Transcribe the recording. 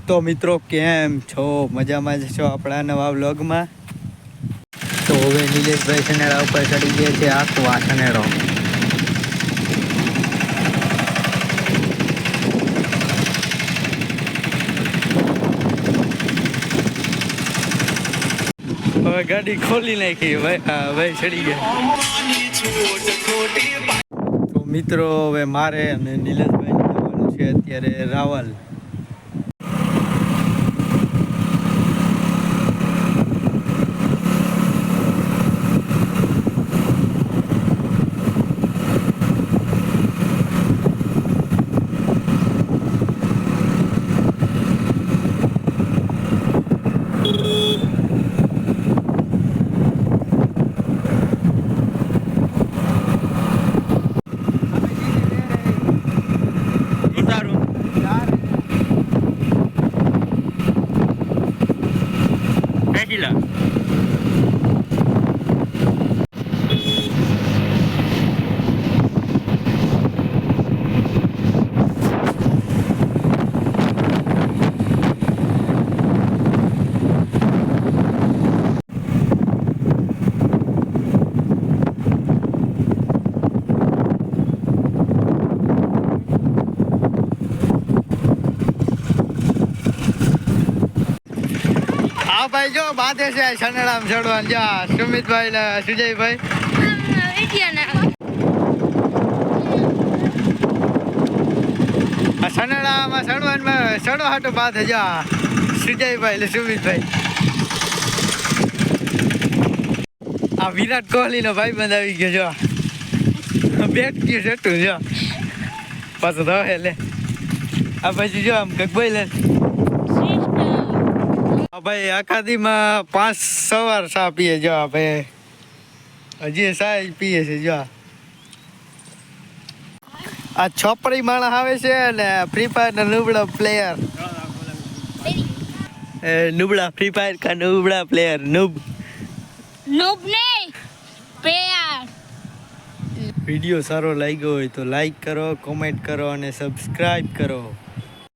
તો મિત્રો કેમ છો? મજામાં જ છો આપણા નવા વ્લોગમાં? તો હવે નિલેશભાઈ સનેડા ઉપર ચડી ગયા છે આખવા સનેડો. હવે ગાડી ખોલી નાખી ભાઈ ચડી ગયા. તો મિત્રો હવે મારે અને નિલેશભાઈ જવાનું છે અત્યારે રાવલ. ભાઈ જો બાંધે છે સનેડામ ચડવાનું. જા સુમિતભાઈ ને સુજયભાઈ આ સનેડામાં ચડવાનું ચડો હાટું બાંધે. જા સુજયભાઈ ને સુમિતભાઈ. આ વિરાટ કોહલી નો ભાઈ બંધ આવી ગયો. જો બેટ ગયું છેટું. જો પાછું તો લે આ પછી જો આમ કઈક બોલે ભાઈ. આખાદીમાં 5 સવાર ચા પીએ. જો ભાઈ હજી ચા પીએ છે. જો આ છોપરી માણસ આવે છે ને ફ્રી ફાયર ના નુબડા પ્લેયર. નુબડા ફ્રી ફાયર કા નુબડા પ્લેયર. નુબ નહીં પ્લેયર. વિડીયો સારો લાગ્યો હોય તો લાઈક કરો, કોમેન્ટ કરો અને સબસ્ક્રાઈબ કરો.